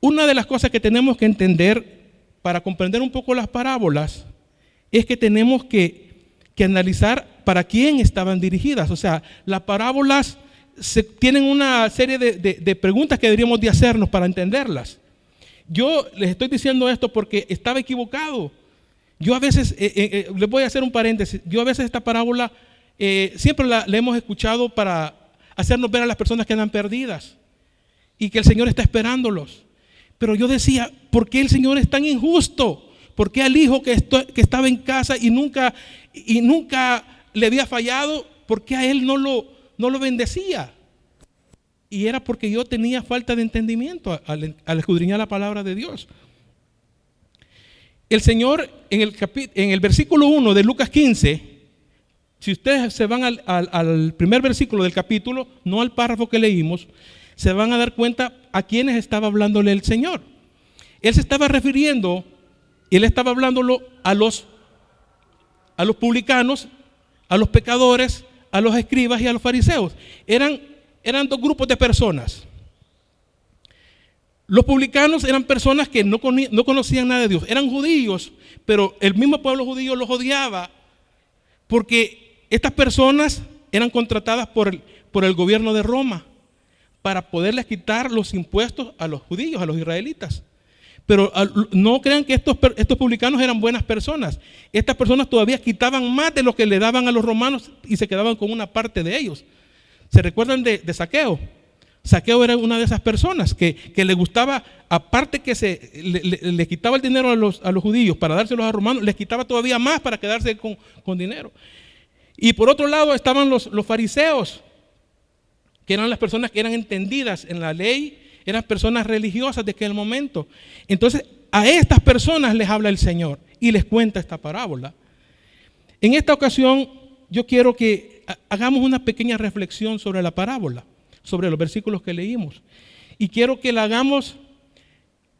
Una de las cosas que tenemos que entender para comprender un poco las parábolas es que tenemos que analizar para quién estaban dirigidas. O sea, las parábolas tienen una serie de preguntas que deberíamos de hacernos para entenderlas. Yo les estoy diciendo esto porque estaba equivocado. Yo a veces, les voy a hacer un paréntesis, yo a veces esta parábola siempre la hemos escuchado para hacernos ver a las personas que andan perdidas y que el Señor está esperándolos. Pero yo decía, ¿por qué el Señor es tan injusto? ¿Por qué al hijo que estaba en casa y nunca le había fallado, por qué a él no lo bendecía? Y era porque yo tenía falta de entendimiento al escudriñar la palabra de Dios. El Señor en el versículo 1 de Lucas 15, si ustedes se van al primer versículo del capítulo, no al párrafo que leímos, se van a dar cuenta a quiénes estaba hablándole el Señor. Él se estaba refiriendo, él estaba hablándolo a los publicanos, a los pecadores, a los escribas y a los fariseos. Eran dos grupos de personas. Los publicanos eran personas que no conocían nada de Dios, eran judíos, pero el mismo pueblo judío los odiaba porque estas personas eran contratadas por el gobierno de Roma para poderles quitar los impuestos a los judíos, a los israelitas. Pero no crean que estos publicanos eran buenas personas. Estas personas todavía quitaban más de lo que le daban a los romanos y se quedaban con una parte de ellos. ¿Se recuerdan de Zaqueo? Zaqueo era una de esas personas que le gustaba, aparte que le quitaba el dinero a los judíos para dárselos a los romanos, les quitaba todavía más para quedarse con dinero. Y por otro lado estaban los fariseos, que eran las personas que eran entendidas en la ley, eran personas religiosas de aquel momento. Entonces a estas personas les habla el Señor y les cuenta esta parábola. En esta ocasión yo quiero que hagamos una pequeña reflexión sobre la parábola, sobre los versículos que leímos. Y quiero que la hagamos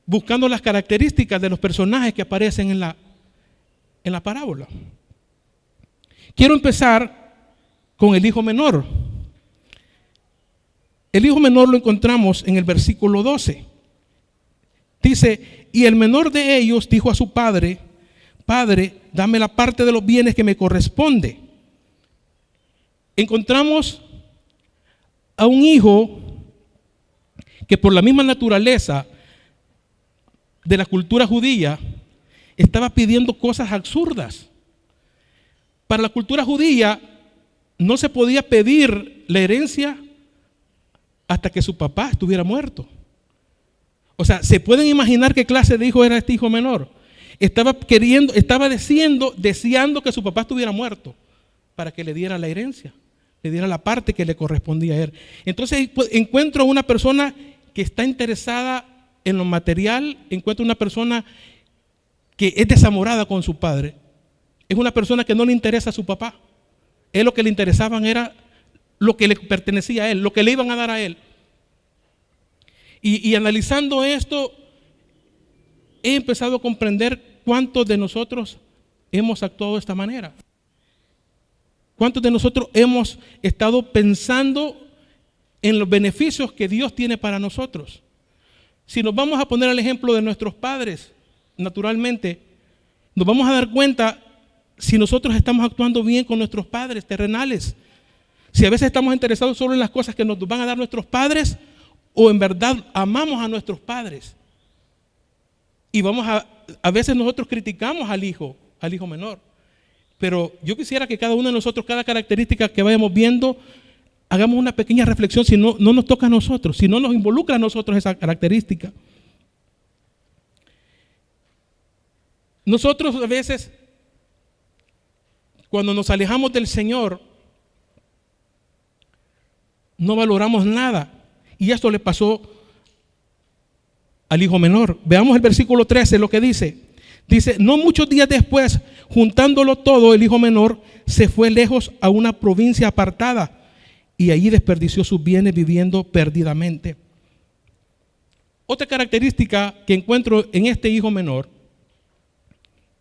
buscando las características de los personajes que aparecen en la parábola. Quiero empezar con el hijo menor. El hijo menor lo encontramos en el versículo 12. Dice, y el menor de ellos dijo a su padre, Padre, dame la parte de los bienes que me corresponde. Encontramos a un hijo que por la misma naturaleza de la cultura judía estaba pidiendo cosas absurdas. Para la cultura judía no se podía pedir la herencia hasta que su papá estuviera muerto. O sea, ¿se pueden imaginar qué clase de hijo era este hijo menor? Estaba deseando que su papá estuviera muerto para que le diera la herencia, le diera la parte que le correspondía a él. Entonces encuentro una persona que está interesada en lo material, encuentro una persona que es desamorada con su padre. Es una persona que no le interesa a su papá. Él lo que le interesaban era lo que le pertenecía a él, lo que le iban a dar a él. Y analizando esto, he empezado a comprender cuántos de nosotros hemos actuado de esta manera. ¿Cuántos de nosotros hemos estado pensando en los beneficios que Dios tiene para nosotros? Si nos vamos a poner el ejemplo de nuestros padres, naturalmente, nos vamos a dar cuenta si nosotros estamos actuando bien con nuestros padres terrenales. Si a veces estamos interesados solo en las cosas que nos van a dar nuestros padres o en verdad amamos a nuestros padres. Y a veces nosotros criticamos al hijo menor. Pero yo quisiera que cada uno de nosotros, cada característica que vayamos viendo, hagamos una pequeña reflexión si no nos toca a nosotros, si no nos involucra a nosotros esa característica. Nosotros a veces, cuando nos alejamos del Señor, no valoramos nada. Y esto le pasó al hijo menor. Veamos el versículo 13, lo que dice. Dice, no muchos días después, juntándolo todo, el hijo menor se fue lejos a una provincia apartada y allí desperdició sus bienes viviendo perdidamente. Otra característica que encuentro en este hijo menor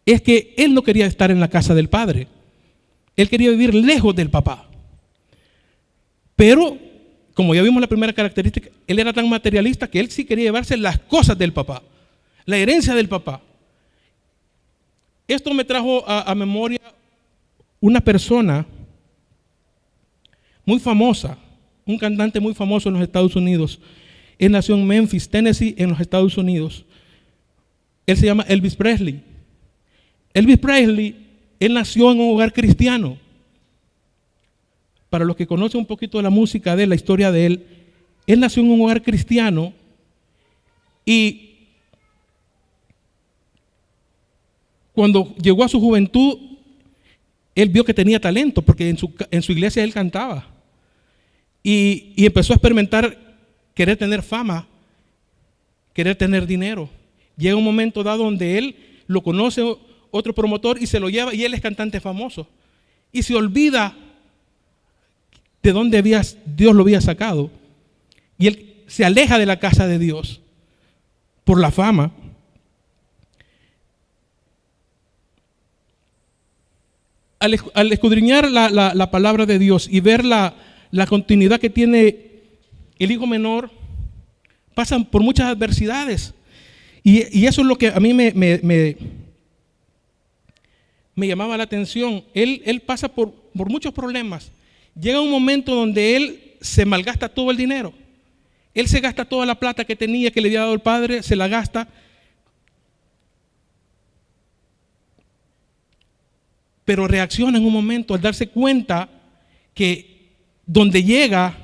es que él no quería estar en la casa del padre. Él quería vivir lejos del papá. Pero, como ya vimos la primera característica, él era tan materialista que él sí quería llevarse las cosas del papá, la herencia del papá. Esto me trajo a memoria una persona muy famosa, un cantante muy famoso en los Estados Unidos. Él nació en Memphis, Tennessee, en los Estados Unidos. Él se llama Elvis Presley. Elvis Presley, él nació en un hogar cristiano. Para los que conocen un poquito de la música de él, la historia de él, él nació en un hogar cristiano y cuando llegó a su juventud, él vio que tenía talento porque en su iglesia él cantaba y empezó a experimentar querer tener fama, querer tener dinero. Llega un momento dado donde él lo conoce otro promotor y se lo lleva y él es cantante famoso y se olvida de dónde Dios lo había sacado y él se aleja de la casa de Dios por la fama. Al escudriñar la palabra de Dios y ver la continuidad que tiene el hijo menor, pasan por muchas adversidades y eso es lo que a mí me llamaba la atención. Él pasa por muchos problemas. Llega un momento donde él se malgasta todo el dinero. Él se gasta toda la plata que tenía, que le había dado el padre, se la gasta. Pero reacciona en un momento al darse cuenta que donde llega,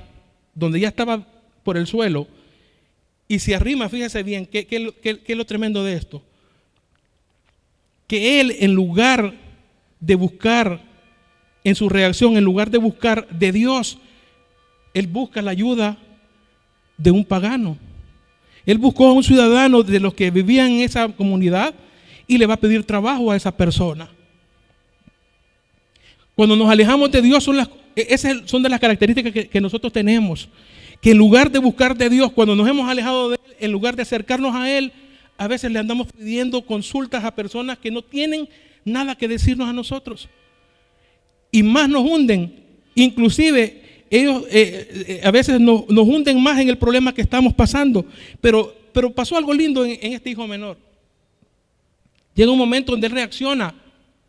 donde ya estaba por el suelo, y se arrima, fíjese bien, ¿qué es lo tremendo de esto? Que él, en lugar de buscar, en su reacción, en lugar de buscar de Dios, él busca la ayuda de un pagano. Él buscó a un ciudadano de los que vivían en esa comunidad y le va a pedir trabajo a esa persona. Cuando nos alejamos de Dios, esas son de las características que nosotros tenemos. Que en lugar de buscar de Dios, cuando nos hemos alejado de Él, en lugar de acercarnos a Él, a veces le andamos pidiendo consultas a personas que no tienen nada que decirnos a nosotros. Y más nos hunden. Inclusive, ellos a veces nos hunden más en el problema que estamos pasando. Pero pasó algo lindo en este hijo menor. Llega un momento donde él reacciona.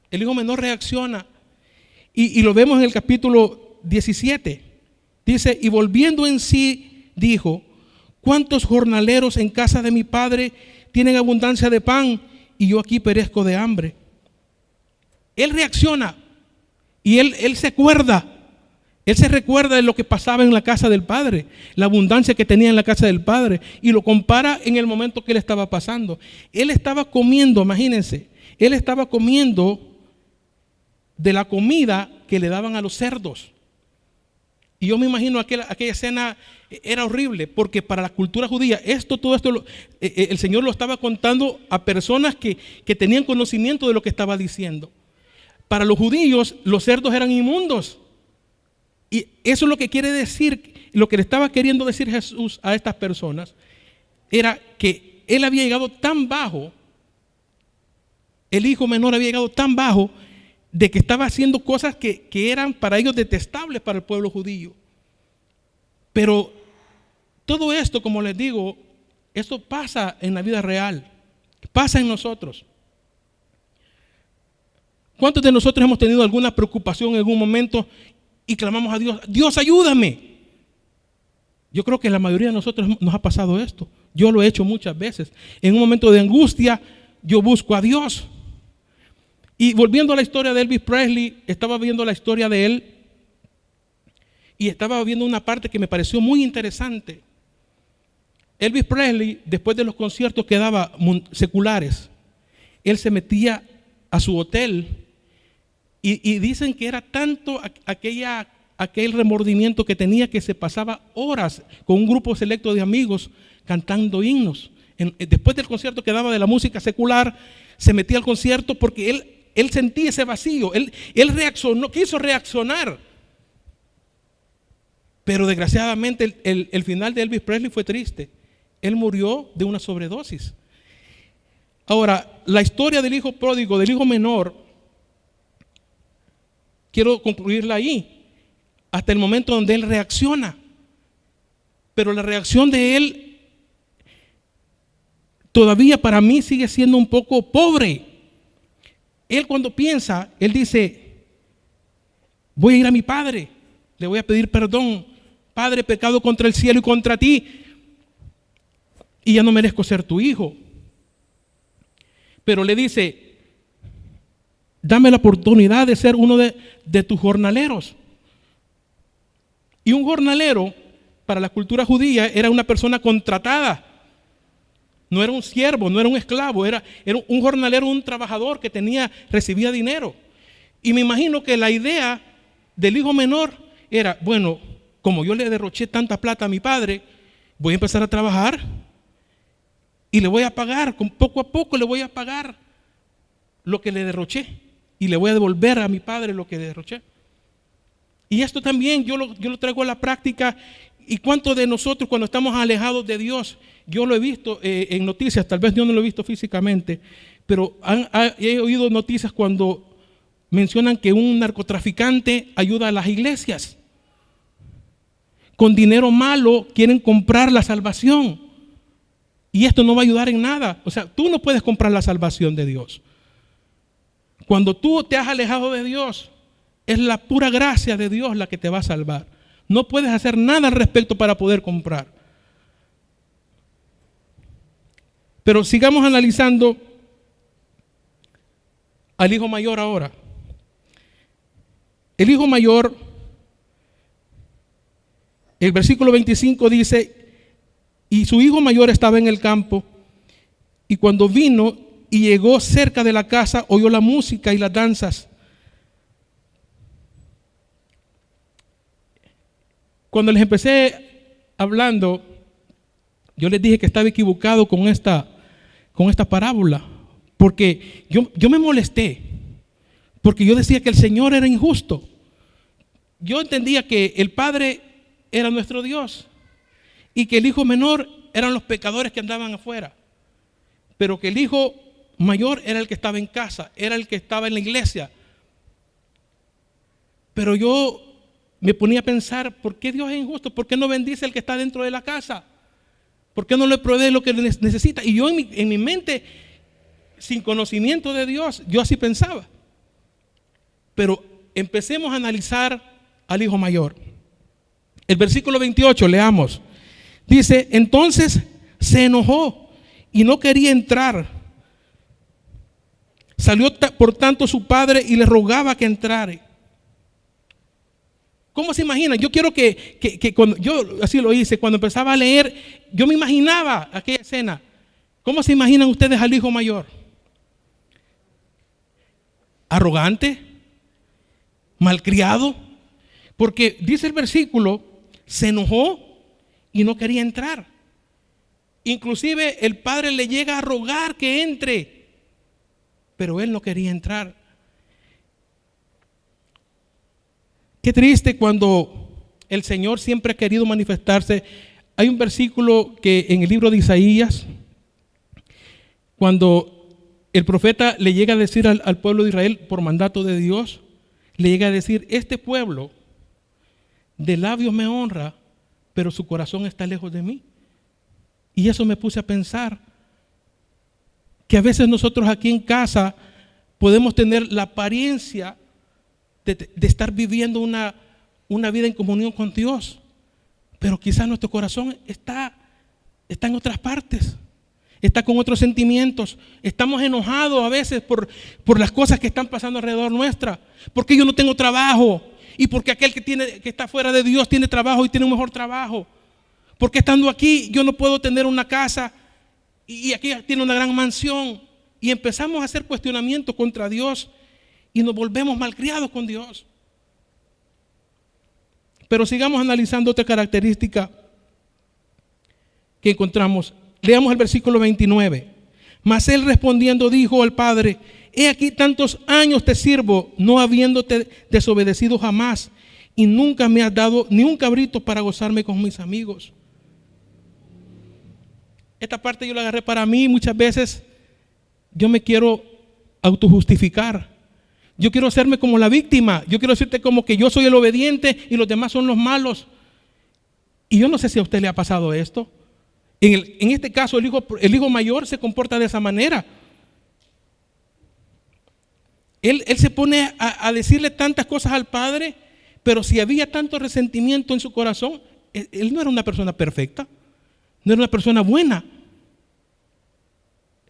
El hijo menor reacciona. Y lo vemos en el capítulo 17. Dice, y volviendo en sí, dijo, ¿cuántos jornaleros en casa de mi padre tienen abundancia de pan y yo aquí perezco de hambre? Él reacciona y él se acuerda. Él se recuerda de lo que pasaba en la casa del padre, la abundancia que tenía en la casa del padre, y lo compara en el momento que él estaba pasando. Él estaba comiendo, imagínense, él estaba comiendo de la comida que le daban a los cerdos. Y yo me imagino aquella escena era horrible, porque para la cultura judía, todo esto, el Señor lo estaba contando a personas que tenían conocimiento de lo que estaba diciendo. Para los judíos, los cerdos eran inmundos. Y eso es lo que quiere decir, lo que le estaba queriendo decir Jesús a estas personas, era que él había llegado tan bajo, el hijo menor había llegado tan bajo, de que estaba haciendo cosas que eran para ellos detestables para el pueblo judío. Pero todo esto, como les digo, esto pasa en la vida real, pasa en nosotros. ¿Cuántos de nosotros hemos tenido alguna preocupación en algún momento y clamamos a Dios, Dios ayúdame? Yo creo que la mayoría de nosotros nos ha pasado esto. Yo lo he hecho muchas veces. En un momento de angustia, yo busco a Dios. Y volviendo a la historia de Elvis Presley, estaba viendo la historia de él y estaba viendo una parte que me pareció muy interesante. Elvis Presley, después de los conciertos que daba seculares, él se metía a su hotel y dicen que era tanto aquel remordimiento que tenía que se pasaba horas con un grupo selecto de amigos cantando himnos. Después del concierto que daba de la música secular, se metía al concierto porque él sentía ese vacío, él reaccionó, quiso reaccionar. Pero desgraciadamente el final de Elvis Presley fue triste. Él murió de una sobredosis. Ahora, la historia del hijo pródigo, del hijo menor, quiero concluirla ahí, hasta el momento donde él reacciona. Pero la reacción de él todavía para mí sigue siendo un poco pobre. Él cuando piensa, él dice, voy a ir a mi padre, le voy a pedir perdón. Padre, pecado contra el cielo y contra ti, y ya no merezco ser tu hijo. Pero le dice, dame la oportunidad de ser uno de tus jornaleros. Y un jornalero, para la cultura judía, era una persona contratada. No era un siervo, no era un esclavo, era un jornalero, un trabajador que recibía dinero. Y me imagino que la idea del hijo menor era, bueno, como yo le derroché tanta plata a mi padre, voy a empezar a trabajar y le voy a pagar, poco a poco le voy a pagar lo que le derroché y le voy a devolver a mi padre lo que derroché. Y esto también yo lo traigo a la práctica. ¿Y cuántos de nosotros cuando estamos alejados de Dios? Yo lo he visto en noticias, tal vez yo no lo he visto físicamente, pero he oído noticias cuando mencionan que un narcotraficante ayuda a las iglesias. Con dinero malo quieren comprar la salvación. Y esto no va a ayudar en nada. O sea, tú no puedes comprar la salvación de Dios. Cuando tú te has alejado de Dios, es la pura gracia de Dios la que te va a salvar. No puedes hacer nada al respecto para poder comprar. Pero sigamos analizando al hijo mayor ahora. El hijo mayor, el versículo 25 dice, y su hijo mayor estaba en el campo, y cuando vino y llegó cerca de la casa, oyó la música y las danzas. Cuando les empecé hablando, yo les dije que estaba equivocado con esta parábola, porque yo me molesté, porque yo decía que el Señor era injusto. Yo entendía que el Padre era nuestro Dios y que el hijo menor eran los pecadores que andaban afuera, pero que el hijo mayor era el que estaba en casa, era el que estaba en la iglesia. Pero yo me ponía a pensar, ¿por qué Dios es injusto? ¿Por qué no bendice al que está dentro de la casa? ¿Por qué no le provee lo que necesita? Y yo en mi mente, sin conocimiento de Dios, yo así pensaba. Pero empecemos a analizar al hijo mayor. El versículo 28, leamos. Dice, entonces se enojó y no quería entrar. Salió por tanto su padre y le rogaba que entrara. ¿Cómo se imagina? Yo quiero que cuando yo así lo hice, cuando empezaba a leer, yo me imaginaba aquella escena. ¿Cómo se imaginan ustedes al hijo mayor? Arrogante, malcriado, porque dice el versículo, se enojó y no quería entrar. Inclusive el padre le llega a rogar que entre, pero él no quería entrar. Qué triste cuando el Señor siempre ha querido manifestarse. Hay un versículo que en el libro de Isaías, cuando el profeta le llega a decir al pueblo de Israel por mandato de Dios, le llega a decir, este pueblo de labios me honra, pero su corazón está lejos de mí. Y eso me puse a pensar, que a veces nosotros aquí en casa podemos tener la apariencia de estar viviendo una vida en comunión con Dios, pero quizás nuestro corazón está en otras partes, está con otros sentimientos. Estamos enojados a veces por las cosas que están pasando alrededor nuestra, porque yo no tengo trabajo y porque aquel que está fuera de Dios tiene trabajo y tiene un mejor trabajo, porque estando aquí yo no puedo tener una casa y aquí tiene una gran mansión. y empezamos a hacer cuestionamientos contra Dios y nos volvemos malcriados con Dios. Pero sigamos analizando otra característica que encontramos. Leamos el versículo 29. Mas él respondiendo dijo al padre: he aquí tantos años te sirvo, no habiéndote desobedecido jamás, y nunca me has dado ni un cabrito para gozarme con mis amigos. Esta parte yo la agarré para mí. Muchas veces yo me quiero autojustificar. Yo quiero hacerme como la víctima. Yo quiero decirte como que yo soy el obediente y los demás son los malos. Y yo no sé si a usted le ha pasado esto. En este caso, el hijo mayor se comporta de esa manera. Él se pone a decirle tantas cosas al padre, pero si había tanto resentimiento en su corazón, él no era una persona perfecta, no era una persona buena.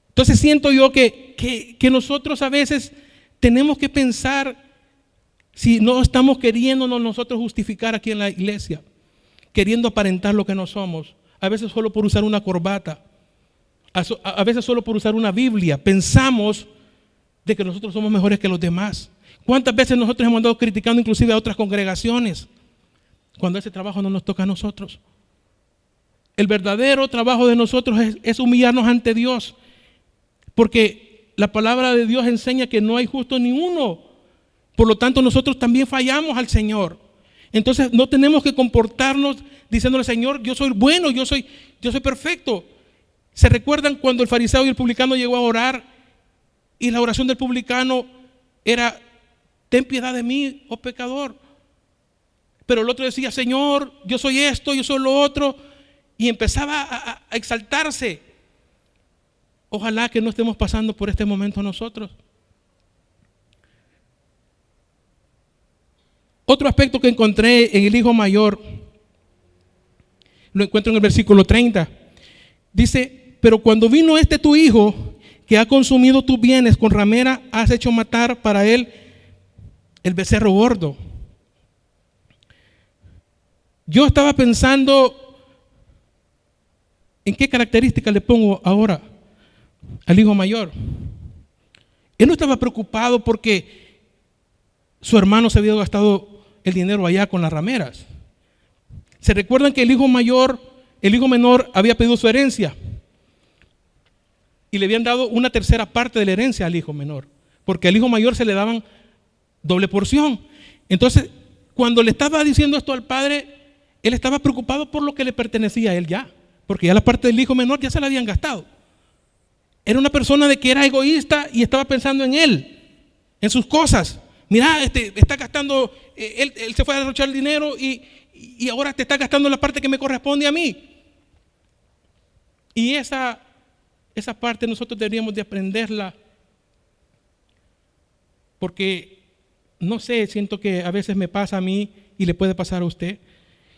Entonces siento yo que nosotros a veces tenemos que pensar si no estamos queriéndonos nosotros justificar aquí en la iglesia, queriendo aparentar lo que no somos. A veces solo por usar una corbata, a veces solo por usar una Biblia, pensamos de que nosotros somos mejores que los demás. ¿Cuántas veces nosotros hemos andado criticando inclusive a otras congregaciones cuando ese trabajo no nos toca a nosotros? El verdadero trabajo de nosotros es humillarnos ante Dios, porque la palabra de Dios enseña que no hay justo ni uno. Por lo tanto, nosotros también fallamos al Señor. Entonces no tenemos que comportarnos diciéndole: Señor, yo soy bueno, yo soy perfecto. ¿Se recuerdan cuando el fariseo y el publicano llegó a orar y la oración del publicano era: ten piedad de mí, oh pecador? Pero el otro decía: Señor, yo soy esto, yo soy lo otro, y empezaba a exaltarse. Ojalá que no estemos pasando por este momento nosotros. Otro aspecto que encontré en el hijo mayor, lo encuentro en el versículo 30. Dice: pero cuando vino tu hijo, que ha consumido tus bienes con ramera, has hecho matar para él el becerro gordo. Yo estaba pensando en qué características le pongo ahora al hijo mayor. Él no estaba preocupado porque su hermano se había gastado el dinero allá con las rameras. ¿Se recuerdan que el hijo menor había pedido su herencia? Y le habían dado una tercera parte de la herencia al hijo menor, porque al hijo mayor se le daban doble porción. Entonces, cuando le estaba diciendo esto al padre, él estaba preocupado por lo que le pertenecía a él ya, porque ya la parte del hijo menor ya se la habían gastado. Era una persona de que era egoísta y estaba pensando en él, en sus cosas. Mira, está gastando, él se fue a derrochar el dinero y ahora te está gastando la parte que me corresponde a mí. Y esa parte nosotros deberíamos de aprenderla, porque no sé, siento que a veces me pasa a mí y le puede pasar a usted.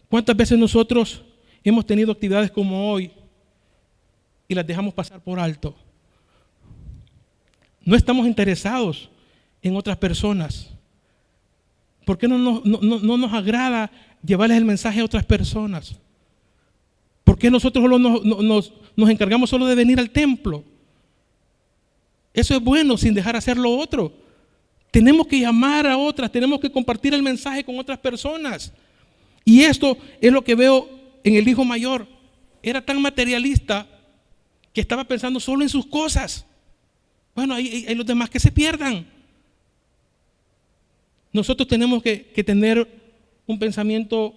¿Cuántas veces nosotros hemos tenido actividades como hoy y las dejamos pasar por alto? No estamos interesados en otras personas. ¿Por qué no nos agrada llevarles el mensaje a otras personas? ¿Por qué nosotros solo nos encargamos solo de venir al templo? Eso es bueno, sin dejar hacer lo otro. Tenemos que llamar a otras, tenemos que compartir el mensaje con otras personas. Y esto es lo que veo en el hijo mayor. Era tan materialista que estaba pensando solo en sus cosas. Bueno, hay los demás que se pierdan. Nosotros tenemos que tener un pensamiento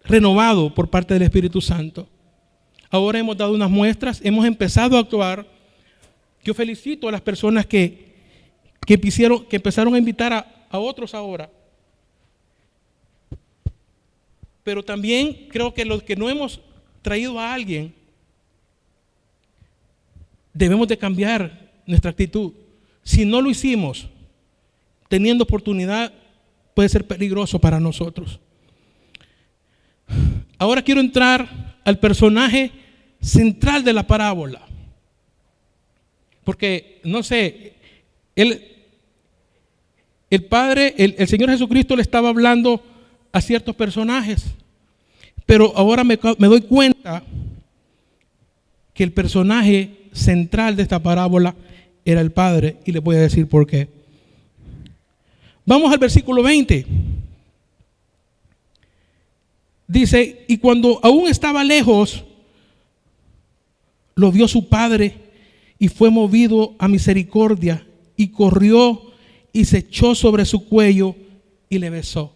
renovado por parte del Espíritu Santo. Ahora hemos dado unas muestras, hemos empezado a actuar. Yo felicito a las personas que empezaron a invitar a otros ahora. Pero también creo que los que no hemos traído a alguien, debemos de cambiar nuestra actitud. Si no lo hicimos, teniendo oportunidad, puede ser peligroso para nosotros. Ahora quiero entrar al personaje central de la parábola. Porque, no sé, el Señor Jesucristo le estaba hablando a ciertos personajes. Pero ahora me doy cuenta que el personaje central de esta parábola era el Padre, y les voy a decir por qué. Vamos al versículo 20. Dice, y cuando aún estaba lejos, lo vio su padre y fue movido a misericordia y corrió y se echó sobre su cuello y le besó.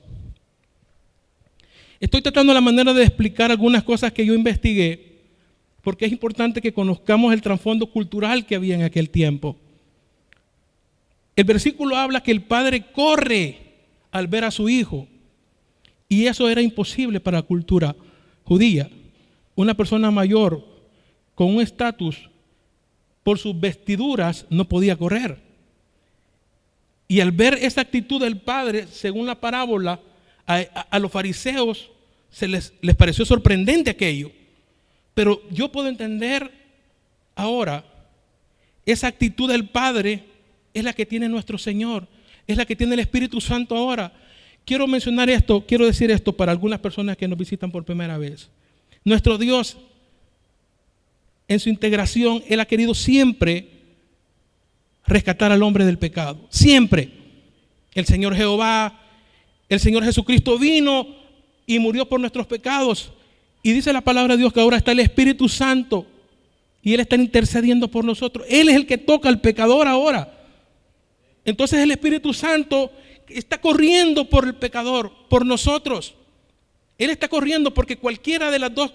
Estoy tratando la manera de explicar algunas cosas que yo investigué, porque es importante que conozcamos el trasfondo cultural que había en aquel tiempo. El versículo habla que el padre corre al ver a su hijo, y eso era imposible para la cultura judía. Una persona mayor con un estatus, por sus vestiduras, no podía correr. Y al ver esa actitud del padre, según la parábola, a los fariseos les pareció sorprendente aquello. Pero yo puedo entender ahora, esa actitud del padre es la que tiene nuestro Señor, es la que tiene el Espíritu Santo ahora. Quiero mencionar esto, quiero decir esto para algunas personas que nos visitan por primera vez. Nuestro Dios, en su integración, Él ha querido siempre rescatar al hombre del pecado. Siempre. El Señor Jehová, el Señor Jesucristo vino y murió por nuestros pecados. Y dice la palabra de Dios que ahora está el Espíritu Santo y Él está intercediendo por nosotros. Él es el que toca al pecador ahora. Entonces el Espíritu Santo está corriendo por el pecador, por nosotros. Él está corriendo porque cualquiera de las dos,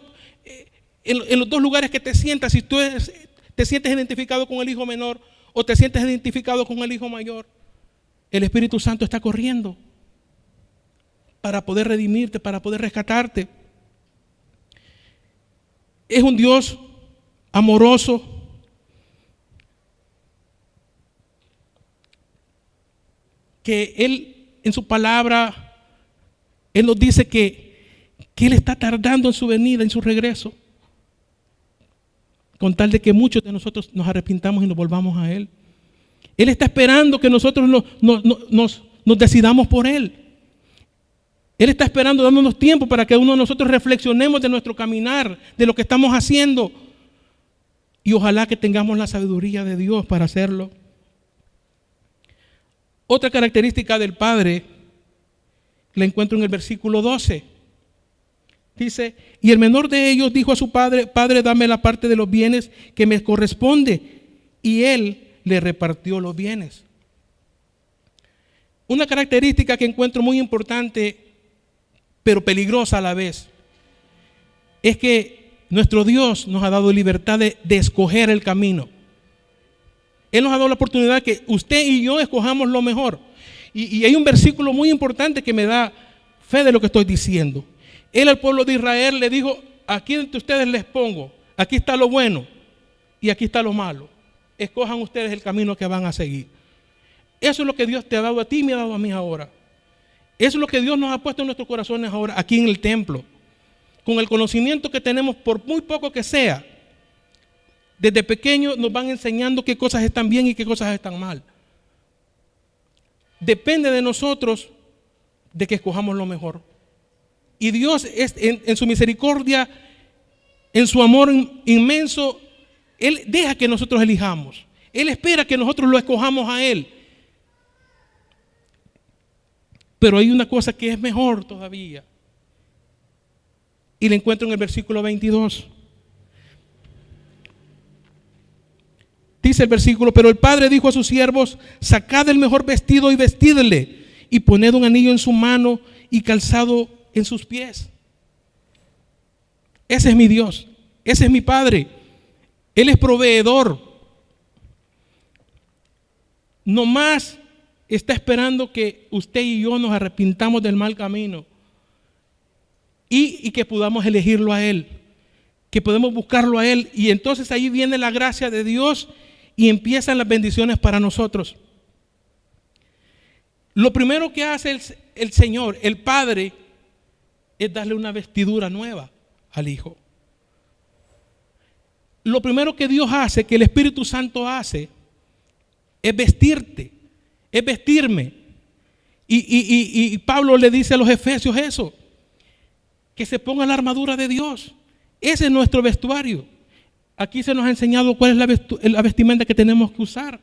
en los dos lugares que te sientas, si tú te sientes identificado con el hijo menor o te sientes identificado con el hijo mayor, el Espíritu Santo está corriendo para poder redimirte, para poder rescatarte. Es un Dios amoroso, que Él en su palabra, Él nos dice que Él está tardando en su venida, en su regreso, con tal de que muchos de nosotros nos arrepintamos y nos volvamos a Él. Él está esperando que nosotros nos decidamos por Él. Él está esperando, dándonos tiempo para que uno de nosotros reflexionemos de nuestro caminar, de lo que estamos haciendo, y ojalá que tengamos la sabiduría de Dios para hacerlo. Otra característica del Padre la encuentro en el versículo 12. Dice, y el menor de ellos dijo a su padre, Padre, dame la parte de los bienes que me corresponde. Y él le repartió los bienes. Una característica que encuentro muy importante, pero peligrosa a la vez, es que nuestro Dios nos ha dado libertad de escoger el camino. Él nos ha dado la oportunidad que usted y yo escojamos lo mejor. Y hay un versículo muy importante que me da fe de lo que estoy diciendo. Él al pueblo de Israel le dijo, aquí entre ustedes les pongo, aquí está lo bueno y aquí está lo malo. Escojan ustedes el camino que van a seguir. Eso es lo que Dios te ha dado a ti y me ha dado a mí ahora. Eso es lo que Dios nos ha puesto en nuestros corazones ahora, aquí en el templo. Con el conocimiento que tenemos, por muy poco que sea, desde pequeños nos van enseñando qué cosas están bien y qué cosas están mal. Depende de nosotros de que escojamos lo mejor. Y Dios es, en su misericordia, en su amor inmenso, Él deja que nosotros elijamos. Él espera que nosotros lo escojamos a Él. Pero hay una cosa que es mejor todavía. Y la encuentro en el versículo 22. Dice el versículo, pero el padre dijo a sus siervos, sacad el mejor vestido y vestidle, y poned un anillo en su mano y calzado en sus pies. Ese es mi Dios, ese es mi Padre. Él es proveedor. Nomás está esperando que usted y yo nos arrepintamos del mal camino y que podamos elegirlo a Él, que podemos buscarlo a Él, y entonces ahí viene la gracia de Dios y empiezan las bendiciones para nosotros. Lo primero que hace el Señor, el Padre, es darle una vestidura nueva al Hijo. Lo primero que Dios hace, que el Espíritu Santo hace, es vestirte, es vestirme. Y Pablo le dice a los efesios eso, que se ponga la armadura de Dios. Ese es nuestro vestuario. Aquí se nos ha enseñado cuál es la vestimenta que tenemos que usar.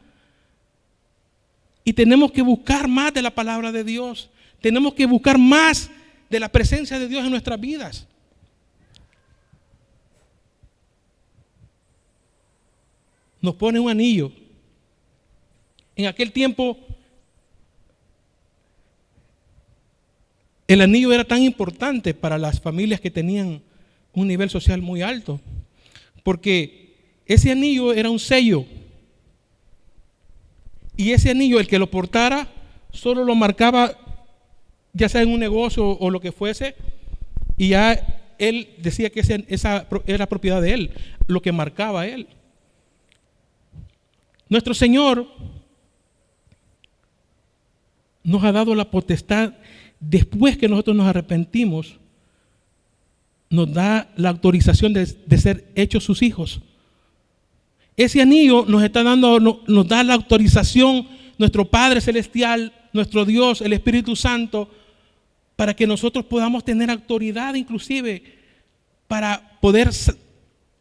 Y tenemos que buscar más de la palabra de Dios. Tenemos que buscar más de la presencia de Dios en nuestras vidas. Nos pone un anillo. En aquel tiempo, el anillo era tan importante para las familias que tenían un nivel social muy alto, porque ese anillo era un sello. Y ese anillo, el que lo portara, solo lo marcaba, ya sea en un negocio o lo que fuese, y ya él decía que esa era propiedad de él, lo que marcaba a él. Nuestro Señor nos ha dado la potestad, después que nosotros nos arrepentimos, nos da la autorización de ser hechos sus hijos. Ese anillo nos da la autorización, nuestro Padre Celestial, nuestro Dios, el Espíritu Santo, para que nosotros podamos tener autoridad inclusive para poder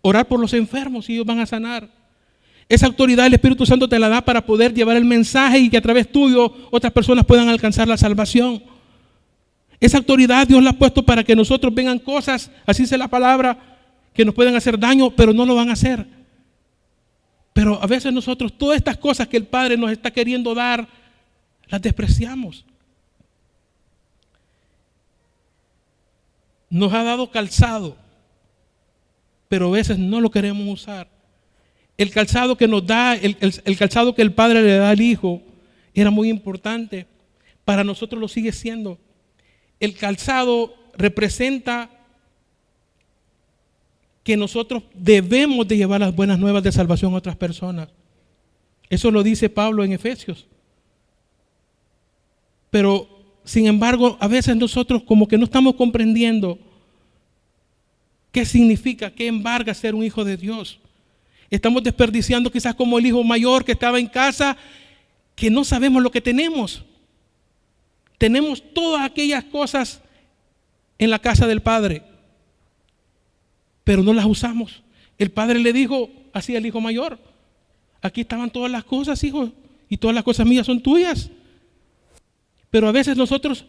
orar por los enfermos y ellos van a sanar. Esa autoridad el Espíritu Santo te la da para poder llevar el mensaje y que a través tuyo otras personas puedan alcanzar la salvación. Esa autoridad Dios la ha puesto para que nosotros vengan cosas, así dice la palabra, que nos pueden hacer daño, pero no lo van a hacer. Pero a veces nosotros todas estas cosas que el Padre nos está queriendo dar, las despreciamos. Nos ha dado calzado, pero a veces no lo queremos usar. El calzado que nos da, el calzado que el Padre le da al Hijo, era muy importante. Para nosotros lo sigue siendo. El calzado representa que nosotros debemos de llevar las buenas nuevas de salvación a otras personas. Eso lo dice Pablo en Efesios. Pero, sin embargo, a veces nosotros como que no estamos comprendiendo qué significa, qué embarga ser un hijo de Dios. Estamos desperdiciando quizás como el hijo mayor que estaba en casa, que no sabemos lo que tenemos. Tenemos todas aquellas cosas en la casa del Padre, pero no las usamos. El Padre le dijo así al hijo mayor: aquí estaban todas las cosas, hijo, y todas las cosas mías son tuyas. Pero a veces nosotros,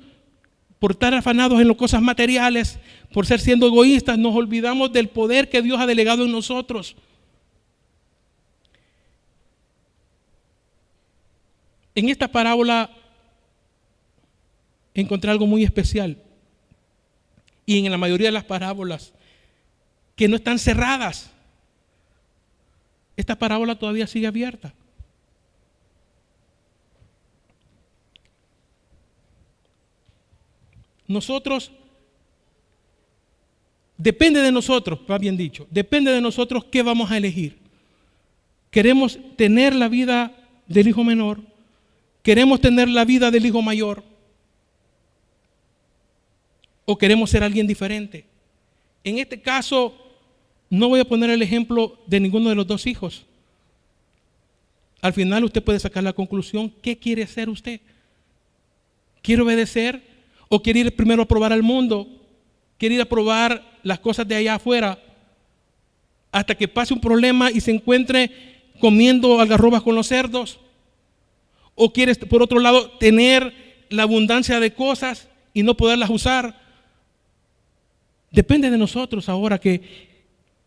por estar afanados en las cosas materiales, por ser siendo egoístas, nos olvidamos del poder que Dios ha delegado en nosotros. En esta parábola encontré algo muy especial. Y en la mayoría de las parábolas que no están cerradas, esta parábola todavía sigue abierta. Nosotros, depende de nosotros, más bien dicho, depende de nosotros qué vamos a elegir. ¿Queremos tener la vida del hijo menor? ¿Queremos tener la vida del hijo mayor? ¿O queremos ser alguien diferente? En este caso, no voy a poner el ejemplo de ninguno de los dos hijos. Al final usted puede sacar la conclusión: ¿qué quiere ser usted? ¿Quiere obedecer? ¿O quiere ir primero a probar al mundo? ¿Quiere ir a probar las cosas de allá afuera hasta que pase un problema y se encuentre comiendo algarrobas con los cerdos? ¿O quiere, por otro lado, tener la abundancia de cosas y no poderlas usar? Depende de nosotros ahora que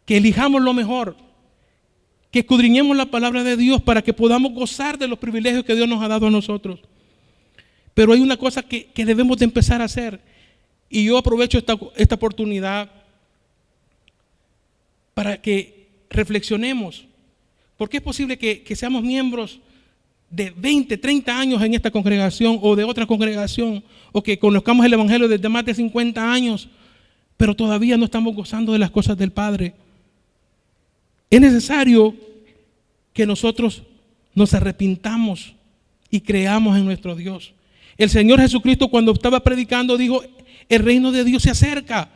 elijamos lo mejor, que escudriñemos la palabra de Dios para que podamos gozar de los privilegios que Dios nos ha dado a nosotros. Pero hay una cosa que debemos de empezar a hacer, y yo aprovecho esta oportunidad para que reflexionemos, porque es posible que seamos miembros de 20, 30 años en esta congregación o de otra congregación, o que conozcamos el Evangelio desde más de 50 años, pero todavía no estamos gozando de las cosas del Padre. Es necesario que nosotros nos arrepintamos y creamos en nuestro Dios. El Señor Jesucristo, cuando estaba predicando, dijo: el reino de Dios se acerca.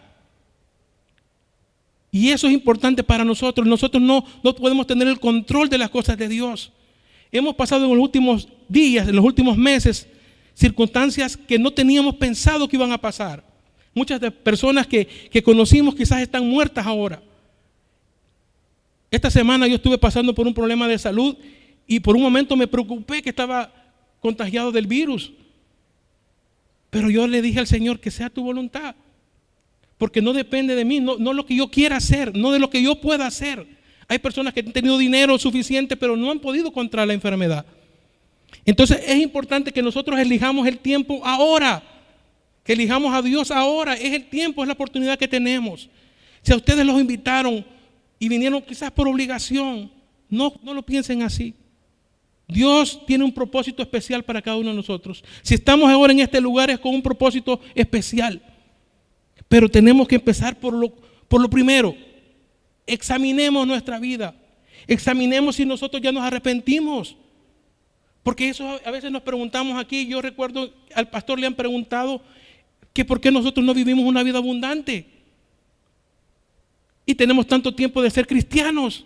Y eso es importante para nosotros. Nosotros no podemos tener el control de las cosas de Dios. Hemos pasado en los últimos días, en los últimos meses, circunstancias que no teníamos pensado que iban a pasar. Muchas de personas que conocimos quizás están muertas ahora. Esta semana yo estuve pasando por un problema de salud y por un momento me preocupé que estaba contagiado del virus. Pero yo le dije al Señor que sea tu voluntad, porque no depende de mí, no lo que yo quiera hacer, no de lo que yo pueda hacer. Hay personas que han tenido dinero suficiente, pero no han podido contra la enfermedad. Entonces es importante que nosotros elijamos el tiempo ahora, que elijamos a Dios ahora. Es el tiempo, es la oportunidad que tenemos. Si a ustedes los invitaron y vinieron quizás por obligación, no lo piensen así. Dios tiene un propósito especial para cada uno de nosotros. Si estamos ahora en este lugar es con un propósito especial. Pero tenemos que empezar por lo primero. Examinemos nuestra vida. Examinemos si nosotros ya nos arrepentimos. Porque eso a veces nos preguntamos aquí. Yo recuerdo al pastor le han preguntado que por qué nosotros no vivimos una vida abundante. Y tenemos tanto tiempo de ser cristianos.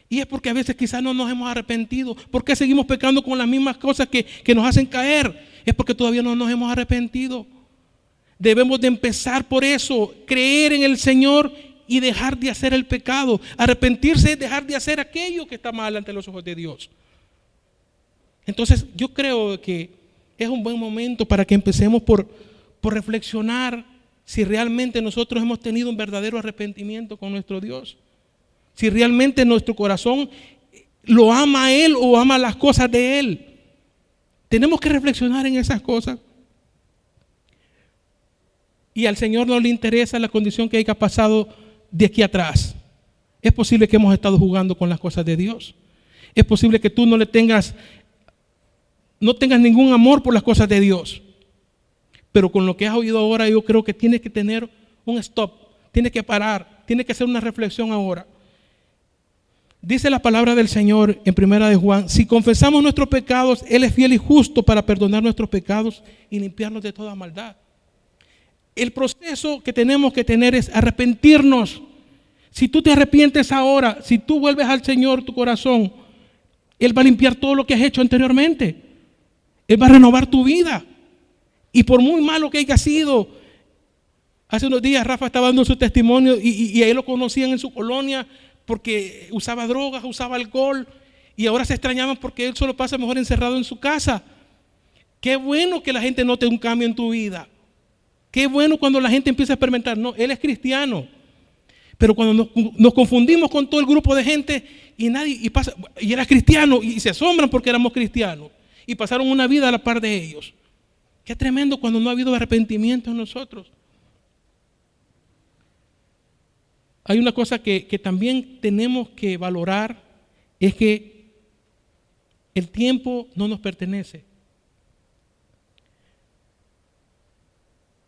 Y es porque a veces quizás no nos hemos arrepentido. ¿Por qué seguimos pecando con las mismas cosas que nos hacen caer? Es porque todavía no nos hemos arrepentido. Debemos de empezar por eso, creer en el Señor y dejar de hacer el pecado. Arrepentirse es dejar de hacer aquello que está mal ante los ojos de Dios. Entonces yo creo que es un buen momento para que empecemos por reflexionar si realmente nosotros hemos tenido un verdadero arrepentimiento con nuestro Dios. Si realmente nuestro corazón lo ama a Él o ama las cosas de Él. Tenemos que reflexionar en esas cosas. Y al Señor no le interesa la condición que haya pasado de aquí atrás. Es posible que hemos estado jugando con las cosas de Dios. Es posible que tú no tengas ningún amor por las cosas de Dios. Pero con lo que has oído ahora, yo creo que tienes que tener un stop. Tienes que parar. Tienes que hacer una reflexión ahora. Dice la palabra del Señor en Primera de Juan: si confesamos nuestros pecados, Él es fiel y justo para perdonar nuestros pecados y limpiarnos de toda maldad. El proceso que tenemos que tener es arrepentirnos. Si tú te arrepientes ahora, si tú vuelves al Señor tu corazón, Él va a limpiar todo lo que has hecho anteriormente. Él va a renovar tu vida. Y por muy malo que haya sido, hace unos días Rafa estaba dando su testimonio y a él lo conocían en su colonia porque usaba drogas, usaba alcohol, y ahora se extrañaban porque él solo pasa mejor encerrado en su casa. Qué bueno que la gente note un cambio en tu vida. Qué bueno cuando la gente empieza a experimentar. No, él es cristiano. Pero cuando nos confundimos con todo el grupo de gente y era cristiano y se asombran porque éramos cristianos y pasaron una vida a la par de ellos. Qué tremendo cuando no ha habido arrepentimiento en nosotros. Hay una cosa que también tenemos que valorar, es que el tiempo no nos pertenece.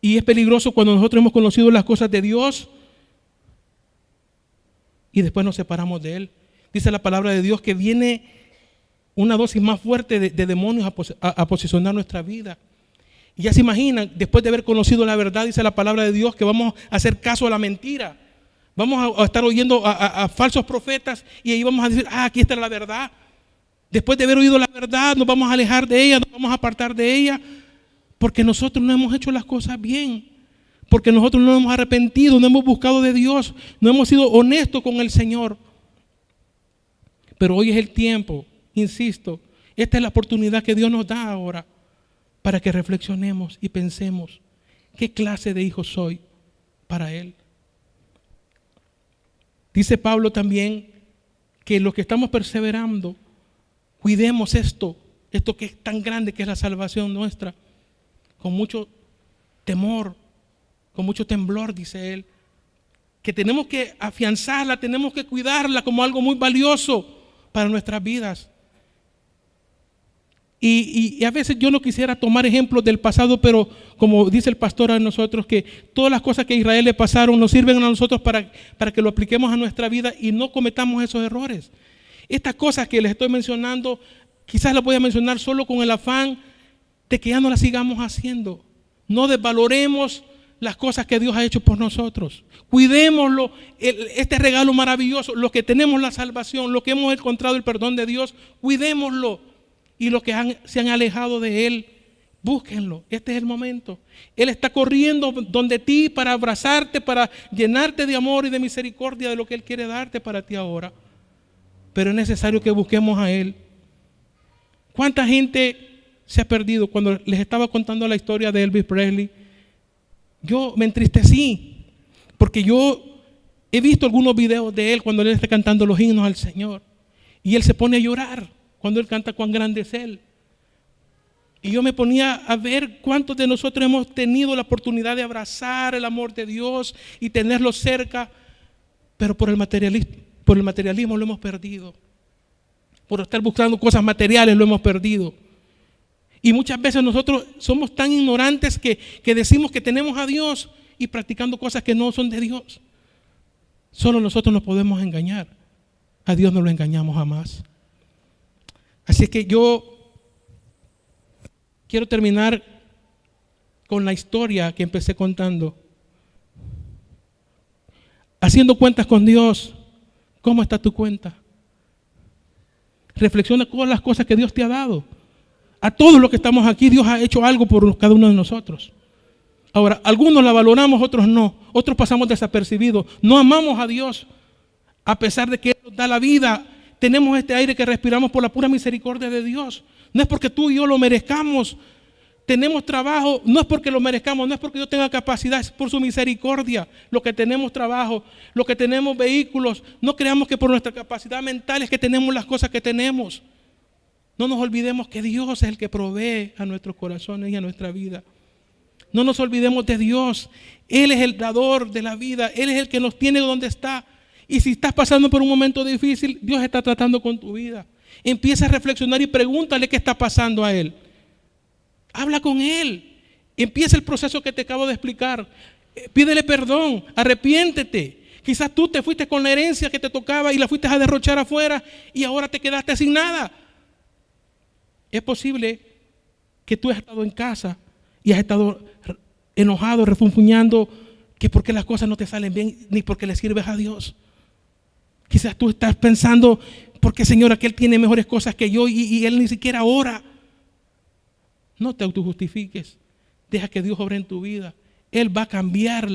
Y es peligroso cuando nosotros hemos conocido las cosas de Dios y después nos separamos de Él. Dice la palabra de Dios que viene una dosis más fuerte de demonios a posicionar nuestra vida. Y ya se imaginan, después de haber conocido la verdad, dice la palabra de Dios, que vamos a hacer caso a la mentira. Vamos a estar oyendo a falsos profetas y ahí vamos a decir: aquí está la verdad. Después de haber oído la verdad, nos vamos a alejar de ella, nos vamos a apartar de ella, porque nosotros no hemos hecho las cosas bien, porque nosotros no nos hemos arrepentido, no hemos buscado de Dios, no hemos sido honestos con el Señor. Pero hoy es el tiempo, insisto, esta es la oportunidad que Dios nos da ahora para que reflexionemos y pensemos: ¿qué clase de hijo soy para Él? Dice Pablo también que los que estamos perseverando, cuidemos esto que es tan grande, que es la salvación nuestra, con mucho temor, con mucho temblor, dice él, que tenemos que afianzarla, tenemos que cuidarla como algo muy valioso para nuestras vidas. Y a veces yo no quisiera tomar ejemplos del pasado, pero como dice el pastor a nosotros, que todas las cosas que a Israel le pasaron nos sirven a nosotros para que lo apliquemos a nuestra vida y no cometamos esos errores. Estas cosas que les estoy mencionando, quizás las voy a mencionar solo con el afán de que ya no las sigamos haciendo. No desvaloremos las cosas que Dios ha hecho por nosotros. Cuidémoslo, este regalo maravilloso, los que tenemos la salvación, los que hemos encontrado el perdón de Dios, cuidémoslo. Y los que se han alejado de Él, búsquenlo. Este es el momento. Él está corriendo donde ti para abrazarte, para llenarte de amor y de misericordia de lo que Él quiere darte para ti ahora. pero es necesario que busquemos a Él. ¿Cuánta gente se ha perdido? Cuando les estaba contando la historia de Elvis Presley, yo me entristecí, porque yo he visto algunos videos de él cuando él está cantando los himnos al Señor, y él se pone a llorar cuando él canta cuán grande es Él. Y yo me ponía a ver cuántos de nosotros hemos tenido la oportunidad de abrazar el amor de Dios y tenerlo cerca, pero por el materialismo lo hemos perdido. Por estar buscando cosas materiales lo hemos perdido. Y muchas veces nosotros somos tan ignorantes que decimos que tenemos a Dios y practicando cosas que no son de Dios. Solo nosotros nos podemos engañar. A Dios no lo engañamos jamás. Así es que yo quiero terminar con la historia que empecé contando. Haciendo cuentas con Dios, ¿cómo está tu cuenta? Reflexiona con las cosas que Dios te ha dado. A todos los que estamos aquí, Dios ha hecho algo por cada uno de nosotros. Ahora, algunos la valoramos, otros no. Otros pasamos desapercibidos. No amamos a Dios, a pesar de que Él nos da la vida. Tenemos este aire que respiramos por la pura misericordia de Dios. No es porque tú y yo lo merezcamos. Tenemos trabajo, no es porque lo merezcamos, no es porque yo tenga capacidad, es por su misericordia. Lo que tenemos trabajo, lo que tenemos vehículos, no creamos que por nuestra capacidad mental es que tenemos las cosas que tenemos. No nos olvidemos que Dios es el que provee a nuestros corazones y a nuestra vida. No nos olvidemos de Dios. Él es el dador de la vida. Él es el que nos tiene donde está. Y si estás pasando por un momento difícil, Dios está tratando con tu vida. Empieza a reflexionar y pregúntale qué está pasando a Él. Habla con Él. Empieza el proceso que te acabo de explicar. Pídele perdón. Arrepiéntete. Quizás tú te fuiste con la herencia que te tocaba y la fuiste a derrochar afuera y ahora te quedaste sin nada. Es posible que tú has estado en casa y has estado enojado, refunfuñando, que porque las cosas no te salen bien ni porque le sirves a Dios. Quizás tú estás pensando, porque Señor, aquel tiene mejores cosas que yo y Él ni siquiera ora. No te autojustifiques. Deja que Dios obre en tu vida. Él va a cambiar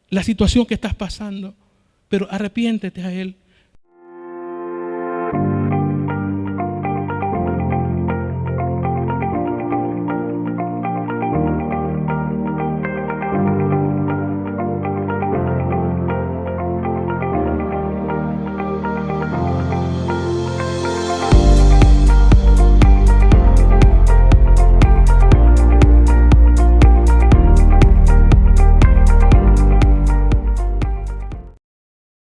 la situación que estás pasando. Pero arrepiéntete a Él.